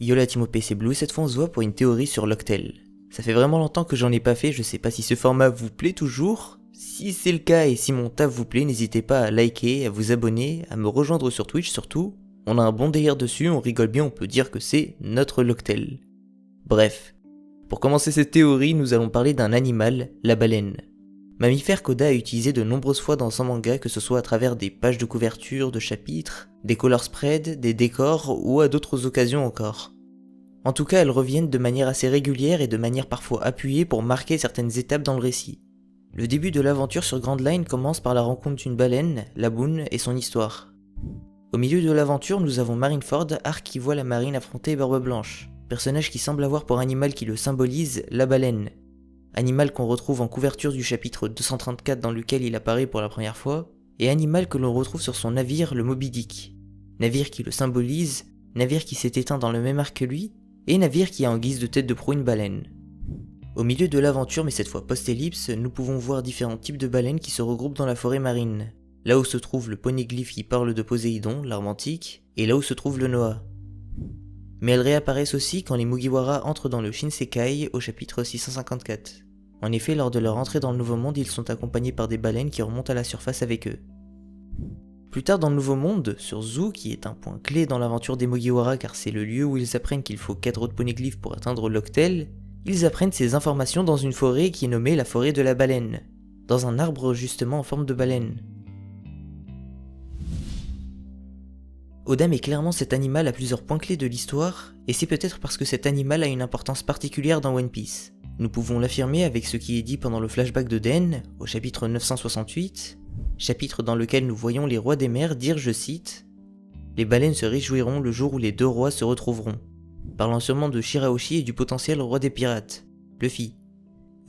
Yo la team OP, c'est Blue et cette fois on se voit pour une théorie sur l'Octel. Ça fait vraiment longtemps que j'en ai pas fait, je sais pas si ce format vous plaît toujours. Si c'est le cas et si mon taf vous plaît, n'hésitez pas à liker, à vous abonner, à me rejoindre sur Twitch surtout. On a un bon délire dessus, on rigole bien, on peut dire que c'est notre l'Octel. Bref, pour commencer cette théorie, nous allons parler d'un animal, la baleine. Mammifère qu'Oda a utilisé de nombreuses fois dans son manga, que ce soit à travers des pages de couverture, de chapitres, des color spreads, des décors ou à d'autres occasions encore. En tout cas, elles reviennent de manière assez régulière et de manière parfois appuyée pour marquer certaines étapes dans le récit. Le début de l'aventure sur Grand Line commence par la rencontre d'une baleine, la Boone, et son histoire. Au milieu de l'aventure, nous avons Marineford, arc qui voit la marine affronter Barbe Blanche, personnage qui semble avoir pour animal qui le symbolise la baleine. Animal qu'on retrouve en couverture du chapitre 234 dans lequel il apparaît pour la première fois, et animal que l'on retrouve sur son navire, le Moby Dick. Navire qui le symbolise, navire qui s'est éteint dans le même arc que lui, et navire qui a en guise de tête de proue une baleine. Au milieu de l'aventure, mais cette fois post-ellipse, nous pouvons voir différents types de baleines qui se regroupent dans la forêt marine. Là où se trouve le poneglyphe qui parle de Poséidon, l'arme antique, et là où se trouve le Noah. Mais elles réapparaissent aussi quand les Mugiwara entrent dans le Shinsekai au chapitre 654. En effet, lors de leur entrée dans le Nouveau Monde, ils sont accompagnés par des baleines qui remontent à la surface avec eux. Plus tard dans le Nouveau Monde, sur Zou, qui est un point clé dans l'aventure des Mugiwara car c'est le lieu où ils apprennent qu'il faut 4 autres poneglyphes pour atteindre l'Octel, ils apprennent ces informations dans une forêt qui est nommée la forêt de la baleine, dans un arbre justement en forme de baleine. Oda met clairement cet animal à plusieurs points clés de l'histoire, et c'est peut-être parce que cet animal a une importance particulière dans One Piece. Nous pouvons l'affirmer avec ce qui est dit pendant le flashback de Den, au chapitre 968, chapitre dans lequel nous voyons les rois des mers dire, je cite, « Les baleines se réjouiront le jour où les deux rois se retrouveront », parlant sûrement de Shirahoshi et du potentiel roi des pirates, Luffy.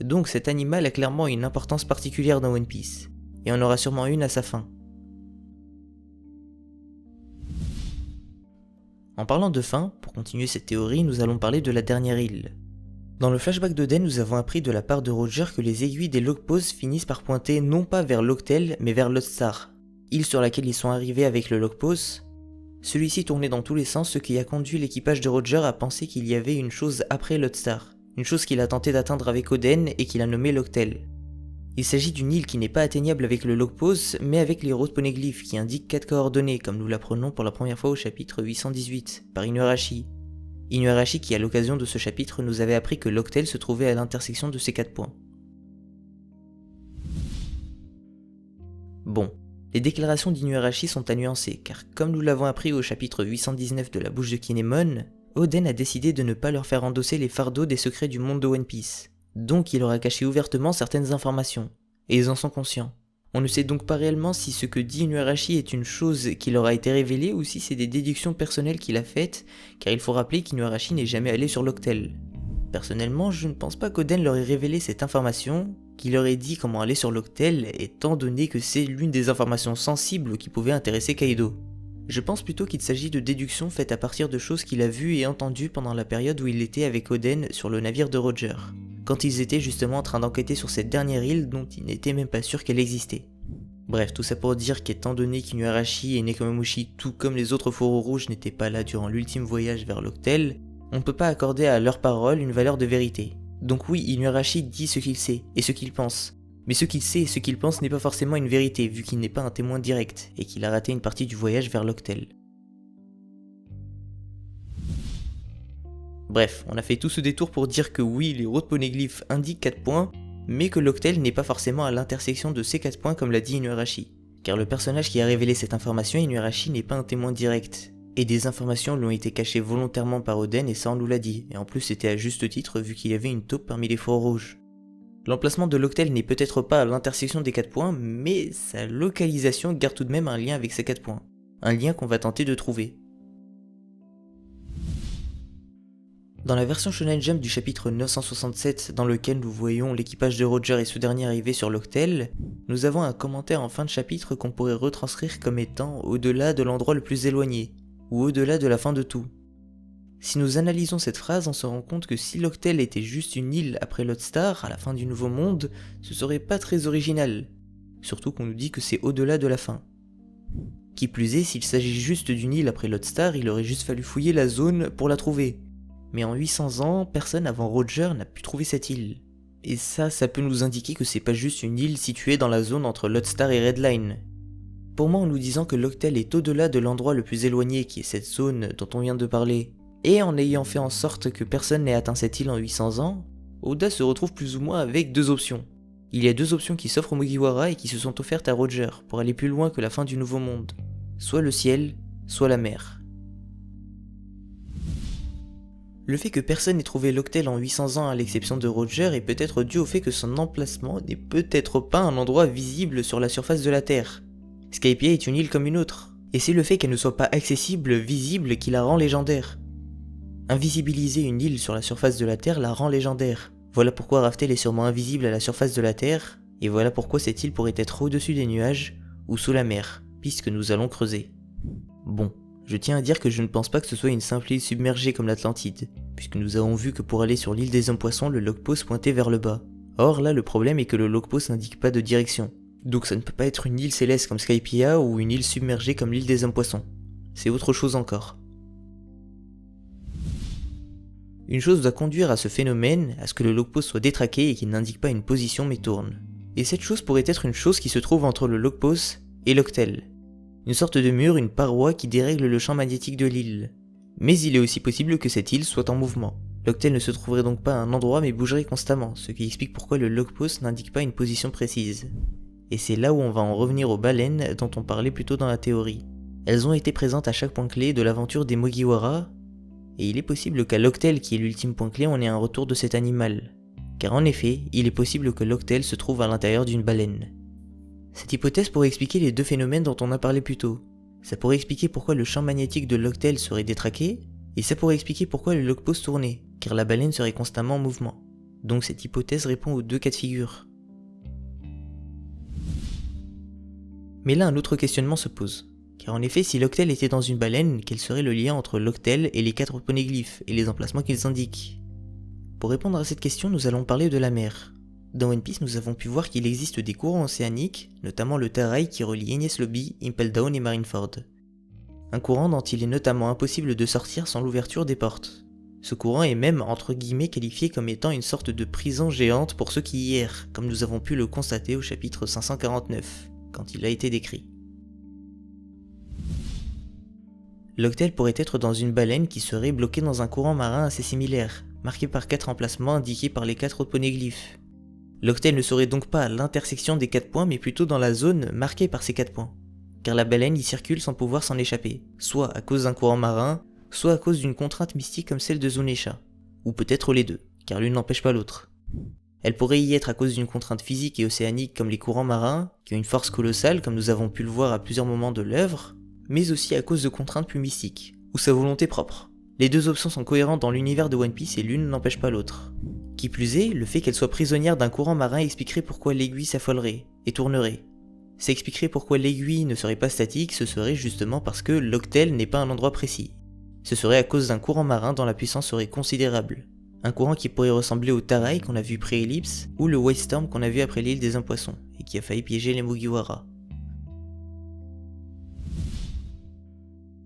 Donc cet animal a clairement une importance particulière dans One Piece, et en aura sûrement une à sa fin. En parlant de fin, pour continuer cette théorie, nous allons parler de la dernière île. Dans le flashback de Den, nous avons appris de la part de Roger que les aiguilles des Logpos finissent par pointer non pas vers l'Octel, mais vers Lodestar, île sur laquelle ils sont arrivés avec le Logpos. Celui-ci tournait dans tous les sens, ce qui a conduit l'équipage de Roger à penser qu'il y avait une chose après Lodestar, une chose qu'il a tenté d'atteindre avec Oden et qu'il a nommée l'Octel. Il s'agit d'une île qui n'est pas atteignable avec le Logpos, mais avec les roses poneglyphes qui indiquent 4 coordonnées, comme nous l'apprenons pour la première fois au chapitre 818, par Inuarashi. Inuarashi qui à l'occasion de ce chapitre nous avait appris que l'Octel se trouvait à l'intersection de ces 4 points. Bon, les déclarations d'Inuarashi sont à nuancer, car comme nous l'avons appris au chapitre 819 de la bouche de Kinemon, Oden a décidé de ne pas leur faire endosser les fardeaux des secrets du monde de One Piece. Donc il leur a caché ouvertement certaines informations, et ils en sont conscients. On ne sait donc pas réellement si ce que dit Inuarashi est une chose qui leur a été révélée ou si c'est des déductions personnelles qu'il a faites, car il faut rappeler qu'Inuarashi n'est jamais allé sur l'Octel. Personnellement, je ne pense pas qu'Oden leur ait révélé cette information, qu'il leur ait dit comment aller sur l'Octel, étant donné que c'est l'une des informations sensibles qui pouvait intéresser Kaido. Je pense plutôt qu'il s'agit de déductions faites à partir de choses qu'il a vues et entendues pendant la période où il était avec Oden sur le navire de Roger, quand ils étaient justement en train d'enquêter sur cette dernière île dont il n'était même pas sûr qu'elle existait. Bref, tout ça pour dire qu'étant donné qu'Inuarashi et Nekomamushi, tout comme les autres fourreaux rouges, n'étaient pas là durant l'ultime voyage vers l'Octel, on ne peut pas accorder à leurs paroles une valeur de vérité. Donc oui, Inuarashi dit ce qu'il sait et ce qu'il pense. Mais ce qu'il sait et ce qu'il pense n'est pas forcément une vérité, vu qu'il n'est pas un témoin direct, et qu'il a raté une partie du voyage vers l'Octel. Bref, on a fait tout ce détour pour dire que oui, les routes poneglyphes indiquent 4 points, mais que l'Octel n'est pas forcément à l'intersection de ces 4 points comme l'a dit Inuarashi. Car le personnage qui a révélé cette information, Inuarashi, n'est pas un témoin direct. Et des informations lui ont été cachées volontairement par Oden et ça on nous l'a dit, et en plus c'était à juste titre vu qu'il y avait une taupe parmi les fourreaux rouges. L'emplacement de l'Octel n'est peut-être pas à l'intersection des 4 points, mais sa localisation garde tout de même un lien avec ces 4 points. Un lien qu'on va tenter de trouver. Dans la version Shonen Jump du chapitre 967, dans lequel nous voyons l'équipage de Roger et ce dernier arriver sur l'Octel, nous avons un commentaire en fin de chapitre qu'on pourrait retranscrire comme étant au-delà de l'endroit le plus éloigné, ou au-delà de la fin de tout. Si nous analysons cette phrase, on se rend compte que si l'Octel était juste une île après Lodestar, à la fin du Nouveau Monde, ce serait pas très original. Surtout qu'on nous dit que c'est au-delà de la fin. Qui plus est, s'il s'agit juste d'une île après Lodestar, il aurait juste fallu fouiller la zone pour la trouver. Mais en 800 ans, personne avant Roger n'a pu trouver cette île. Et ça peut nous indiquer que c'est pas juste une île située dans la zone entre Lodestar et Redline. Pour moi, en nous disant que l'Octel est au-delà de l'endroit le plus éloigné qui est cette zone dont on vient de parler, et en ayant fait en sorte que personne n'ait atteint cette île en 800 ans, Oda se retrouve plus ou moins avec deux options. Il y a deux options qui s'offrent aux Mugiwara et qui se sont offertes à Roger pour aller plus loin que la fin du Nouveau Monde. Soit le ciel, soit la mer. Le fait que personne n'ait trouvé l'Octel en 800 ans à l'exception de Roger est peut-être dû au fait que son emplacement n'est peut-être pas un endroit visible sur la surface de la Terre. Skypiea est une île comme une autre, et c'est le fait qu'elle ne soit pas accessible, visible, qui la rend légendaire. Invisibiliser une île sur la surface de la Terre la rend légendaire. Voilà pourquoi Raftel est sûrement invisible à la surface de la Terre, et voilà pourquoi cette île pourrait être au-dessus des nuages, ou sous la mer, puisque nous allons creuser. Bon, je tiens à dire que je ne pense pas que ce soit une simple île submergée comme l'Atlantide, puisque nous avons vu que pour aller sur l'île des Hommes-Poissons, le logpost pointait vers le bas. Or là, le problème est que le logpost n'indique pas de direction. Donc ça ne peut pas être une île céleste comme Skypiea ou une île submergée comme l'île des Hommes-Poissons. C'est autre chose encore. Une chose doit conduire à ce phénomène, à ce que le logpost soit détraqué et qu'il n'indique pas une position mais tourne. Et cette chose pourrait être une chose qui se trouve entre le logpost et l'Octel. Une sorte de mur, une paroi qui dérègle le champ magnétique de l'île. Mais il est aussi possible que cette île soit en mouvement. L'Octel ne se trouverait donc pas à un endroit mais bougerait constamment, ce qui explique pourquoi le logpost n'indique pas une position précise. Et c'est là où on va en revenir aux baleines dont on parlait plus tôt dans la théorie. Elles ont été présentes à chaque point clé de l'aventure des Mugiwara, et il est possible qu'à l'Octel, qui est l'ultime point clé, on ait un retour de cet animal. Car en effet, il est possible que l'Octel se trouve à l'intérieur d'une baleine. Cette hypothèse pourrait expliquer les deux phénomènes dont on a parlé plus tôt. Ça pourrait expliquer pourquoi le champ magnétique de l'Octel serait détraqué, et ça pourrait expliquer pourquoi le logpost tournait, car la baleine serait constamment en mouvement. Donc cette hypothèse répond aux deux cas de figure. Mais là un autre questionnement se pose. Car en effet, si l'Octel était dans une baleine, quel serait le lien entre l'Octel et les 4 poneglyphes et les emplacements qu'ils indiquent? Pour répondre à cette question, nous allons parler de la mer. Dans One Piece, nous avons pu voir qu'il existe des courants océaniques, notamment le Tarai qui relie Enies Lobby, Impel Down et Marineford. Un courant dont il est notamment impossible de sortir sans l'ouverture des portes. Ce courant est même entre guillemets qualifié comme étant une sorte de prison géante pour ceux qui y errent, comme nous avons pu le constater au chapitre 549, quand il a été décrit. L'Octel pourrait être dans une baleine qui serait bloquée dans un courant marin assez similaire, marqué par 4 emplacements indiqués par les 4 poneglyphes. L'Octel ne serait donc pas à l'intersection des 4 points mais plutôt dans la zone marquée par ces 4 points. Car la baleine y circule sans pouvoir s'en échapper, soit à cause d'un courant marin, soit à cause d'une contrainte mystique comme celle de Zunisha. Ou peut-être les deux, car l'une n'empêche pas l'autre. Elle pourrait y être à cause d'une contrainte physique et océanique comme les courants marins, qui ont une force colossale comme nous avons pu le voir à plusieurs moments de l'œuvre, mais aussi à cause de contraintes plus mystiques, ou sa volonté propre. Les deux options sont cohérentes dans l'univers de One Piece et l'une n'empêche pas l'autre. Qui plus est, le fait qu'elle soit prisonnière d'un courant marin expliquerait pourquoi l'aiguille s'affolerait et tournerait. Ça expliquerait pourquoi l'aiguille ne serait pas statique, ce serait justement parce que l'Octel n'est pas un endroit précis. Ce serait à cause d'un courant marin dont la puissance serait considérable. Un courant qui pourrait ressembler au Tarai qu'on a vu pré-ellipse, ou le White Storm qu'on a vu après l'île des Hommes-Poissons, et qui a failli piéger les Mugiwara.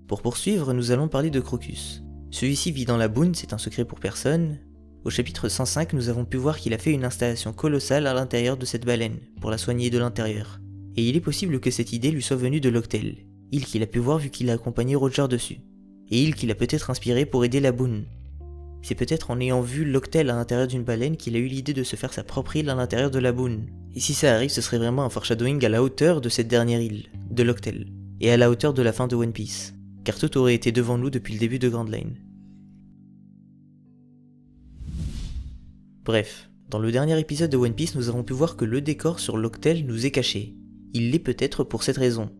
Pour poursuivre, nous allons parler de Crocus. Celui-ci vit dans la Boune, c'est un secret pour personne. Au chapitre 105, nous avons pu voir qu'il a fait une installation colossale à l'intérieur de cette baleine, pour la soigner de l'intérieur. Et il est possible que cette idée lui soit venue de l'Octel, île qu'il a pu voir vu qu'il a accompagné Roger dessus, et île qu'il a peut-être inspiré pour aider la Boune. C'est peut-être en ayant vu l'Octel à l'intérieur d'une baleine qu'il a eu l'idée de se faire sa propre île à l'intérieur de la Boune. Et si ça arrive, ce serait vraiment un foreshadowing à la hauteur de cette dernière île, de l'Octel, et à la hauteur de la fin de One Piece, car tout aurait été devant nous depuis le début de Grand Line. Bref, dans le dernier épisode de One Piece, nous avons pu voir que le décor sur l'Octel nous est caché. Il l'est peut-être pour cette raison.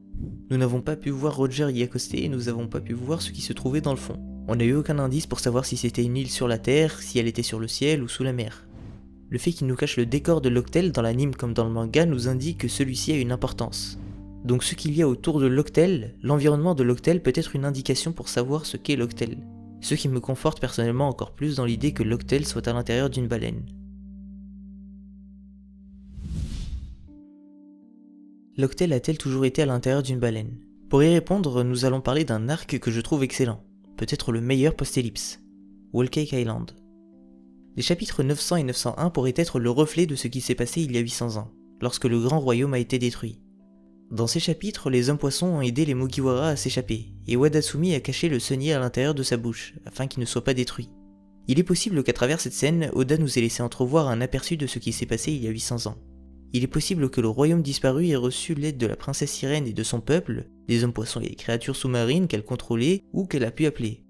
Nous n'avons pas pu voir Roger y accoster et nous n'avons pas pu voir ce qui se trouvait dans le fond. On n'a eu aucun indice pour savoir si c'était une île sur la terre, si elle était sur le ciel ou sous la mer. Le fait qu'il nous cache le décor de l'Octel dans l'anime comme dans le manga nous indique que celui-ci a une importance. Donc ce qu'il y a autour de l'Octel, l'environnement de l'Octel peut être une indication pour savoir ce qu'est l'Octel. Ce qui me conforte personnellement encore plus dans l'idée que l'Octel soit à l'intérieur d'une baleine. L'Octel a-t-elle toujours été à l'intérieur d'une baleine? Pour y répondre, nous allons parler d'un arc que je trouve excellent, peut-être le meilleur post-ellipse, Whole Cake Island. Les chapitres 900 et 901 pourraient être le reflet de ce qui s'est passé il y a 800 ans, lorsque le grand royaume a été détruit. Dans ces chapitres, les hommes poissons ont aidé les Mugiwara à s'échapper, et Wadasumi a caché le Sunny à l'intérieur de sa bouche, afin qu'il ne soit pas détruit. Il est possible qu'à travers cette scène, Oda nous ait laissé entrevoir un aperçu de ce qui s'est passé il y a 800 ans. Il est possible que le royaume disparu ait reçu l'aide de la princesse sirène et de son peuple, des hommes poissons et des créatures sous-marines qu'elle contrôlait ou qu'elle a pu appeler.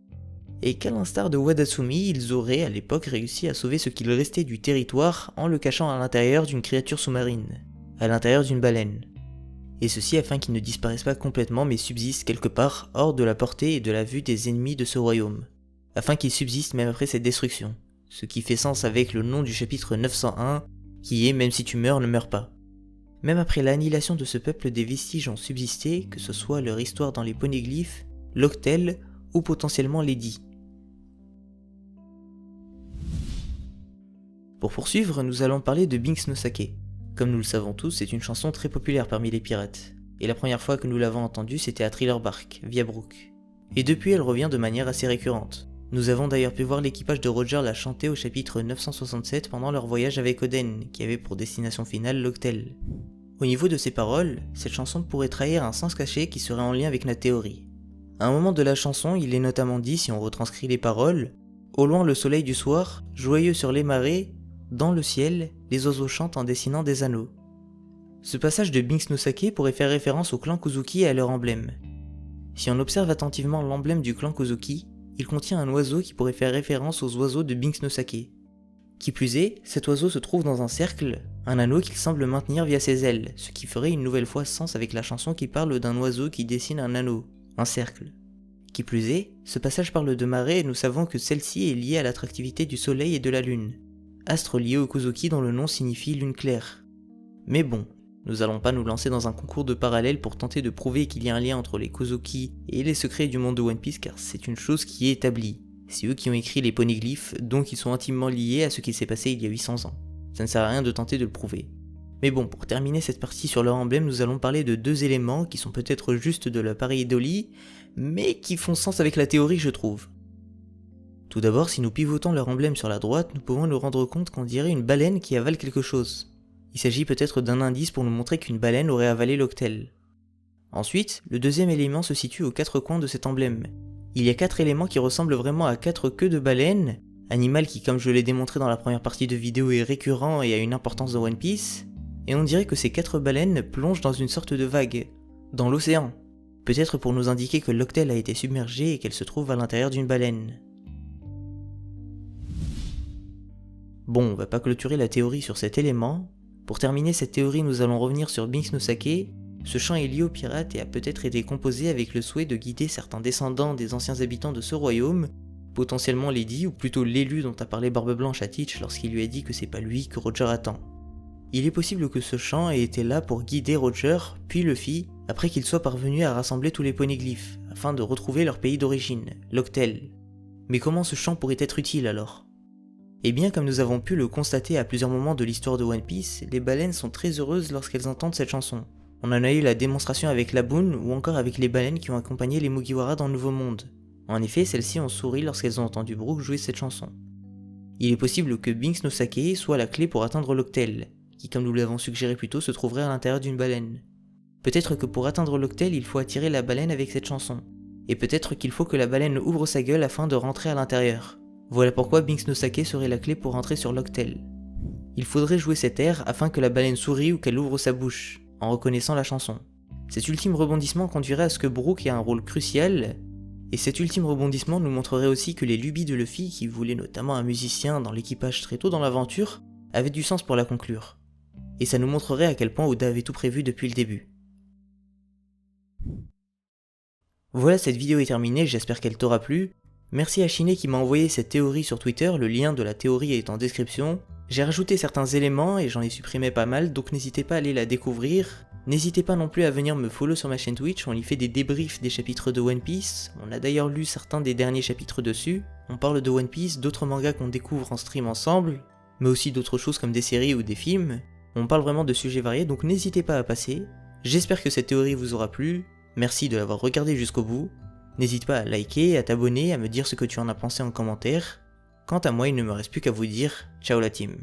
Et qu'à l'instar de Wadasumi, ils auraient à l'époque réussi à sauver ce qu'il restait du territoire en le cachant à l'intérieur d'une créature sous-marine, à l'intérieur d'une baleine. Et ceci afin qu'ils ne disparaissent pas complètement mais subsistent quelque part hors de la portée et de la vue des ennemis de ce royaume, afin qu'ils subsistent même après cette destruction, ce qui fait sens avec le nom du chapitre 901, qui est « Même si tu meurs, ne meurs pas ». Même après l'annihilation de ce peuple, des vestiges ont subsisté, que ce soit leur histoire dans les poneglyphes, l'Octel ou potentiellement l'édit. Pour poursuivre, nous allons parler de Binks no Sake. Comme nous le savons tous, c'est une chanson très populaire parmi les pirates. Et la première fois que nous l'avons entendue, c'était à Thriller Bark, via Brook. Et depuis, elle revient de manière assez récurrente. Nous avons d'ailleurs pu voir l'équipage de Roger la chanter au chapitre 967 pendant leur voyage avec Oden, qui avait pour destination finale l'Octel. Au niveau de ses paroles, cette chanson pourrait trahir un sens caché qui serait en lien avec notre théorie. À un moment de la chanson, il est notamment dit, si on retranscrit les paroles, « Au loin le soleil du soir, joyeux sur les marées, dans le ciel, les oiseaux chantent en dessinant des anneaux. » Ce passage de Binks no Sake pourrait faire référence au clan Kozuki et à leur emblème. Si on observe attentivement l'emblème du clan Kozuki, il contient un oiseau qui pourrait faire référence aux oiseaux de Binks no Sake. Qui plus est, cet oiseau se trouve dans un cercle, un anneau qu'il semble maintenir via ses ailes, ce qui ferait une nouvelle fois sens avec la chanson qui parle d'un oiseau qui dessine un anneau, un cercle. Qui plus est, ce passage parle de marée et nous savons que celle-ci est liée à l'attractivité du soleil et de la lune, astre lié au Kozuki dont le nom signifie lune claire. Mais bon, nous allons pas nous lancer dans un concours de parallèles pour tenter de prouver qu'il y a un lien entre les Kozuki et les secrets du monde de One Piece car c'est une chose qui est établie. C'est eux qui ont écrit les poneglyphes, donc ils sont intimement liés à ce qui s'est passé il y a 800 ans. Ça ne sert à rien de tenter de le prouver. Mais bon, pour terminer cette partie sur leur emblème, nous allons parler de deux éléments qui sont peut-être juste de la pareidolie, mais qui font sens avec la théorie je trouve. Tout d'abord, si nous pivotons leur emblème sur la droite, nous pouvons nous rendre compte qu'on dirait une baleine qui avale quelque chose. Il s'agit peut-être d'un indice pour nous montrer qu'une baleine aurait avalé l'Octel. Ensuite, le deuxième élément se situe aux quatre coins de cet emblème. Il y a 4 éléments qui ressemblent vraiment à 4 queues de baleine, animal qui, comme je l'ai démontré dans la première partie de vidéo, est récurrent et a une importance dans One Piece, et on dirait que ces 4 baleines plongent dans une sorte de vague, dans l'océan, peut-être pour nous indiquer que l'Octel a été submergé et qu'elle se trouve à l'intérieur d'une baleine. Bon, on va pas clôturer la théorie sur cet élément. Pour terminer cette théorie, nous allons revenir sur Binks no Sake. Ce chant est lié aux pirates et a peut-être été composé avec le souhait de guider certains descendants des anciens habitants de ce royaume, potentiellement l'édit ou plutôt l'élu dont a parlé Barbe Blanche à Teach lorsqu'il lui a dit que c'est pas lui que Roger attend. Il est possible que ce chant ait été là pour guider Roger, puis Luffy, après qu'ils soient parvenus à rassembler tous les poneglyphes, afin de retrouver leur pays d'origine, l'Octel. Mais comment ce chant pourrait être utile alors ? Eh bien, comme nous avons pu le constater à plusieurs moments de l'histoire de One Piece, les baleines sont très heureuses lorsqu'elles entendent cette chanson. On en a eu la démonstration avec Laboon ou encore avec les baleines qui ont accompagné les Mugiwara dans le Nouveau Monde. En effet, celles-ci ont souri lorsqu'elles ont entendu Brook jouer cette chanson. Il est possible que Binks no Sake soit la clé pour atteindre l'Octel, qui comme nous l'avons suggéré plus tôt se trouverait à l'intérieur d'une baleine. Peut-être que pour atteindre l'Octel, il faut attirer la baleine avec cette chanson. Et peut-être qu'il faut que la baleine ouvre sa gueule afin de rentrer à l'intérieur. Voilà pourquoi Binks no Sake serait la clé pour rentrer sur l'Octel. Il faudrait jouer cet air afin que la baleine sourie ou qu'elle ouvre sa bouche, en reconnaissant la chanson. Cet ultime rebondissement conduirait à ce que Brook ait un rôle crucial, et cet ultime rebondissement nous montrerait aussi que les lubies de Luffy, qui voulait notamment un musicien dans l'équipage très tôt dans l'aventure, avaient du sens pour la conclure. Et ça nous montrerait à quel point Oda avait tout prévu depuis le début. Voilà, cette vidéo est terminée, j'espère qu'elle t'aura plu. Merci à Shiné qui m'a envoyé cette théorie sur Twitter, le lien de la théorie est en description. J'ai rajouté certains éléments et j'en ai supprimé pas mal, donc n'hésitez pas à aller la découvrir. N'hésitez pas non plus à venir me follow sur ma chaîne Twitch, on y fait des débriefs des chapitres de One Piece, on a d'ailleurs lu certains des derniers chapitres dessus. On parle de One Piece, d'autres mangas qu'on découvre en stream ensemble, mais aussi d'autres choses comme des séries ou des films. On parle vraiment de sujets variés, donc n'hésitez pas à passer. J'espère que cette théorie vous aura plu. merci de l'avoir regardé jusqu'au bout. N'hésite pas à liker, à t'abonner, à me dire ce que tu en as pensé en commentaire. Quant à moi, il ne me reste plus qu'à vous dire ciao la team.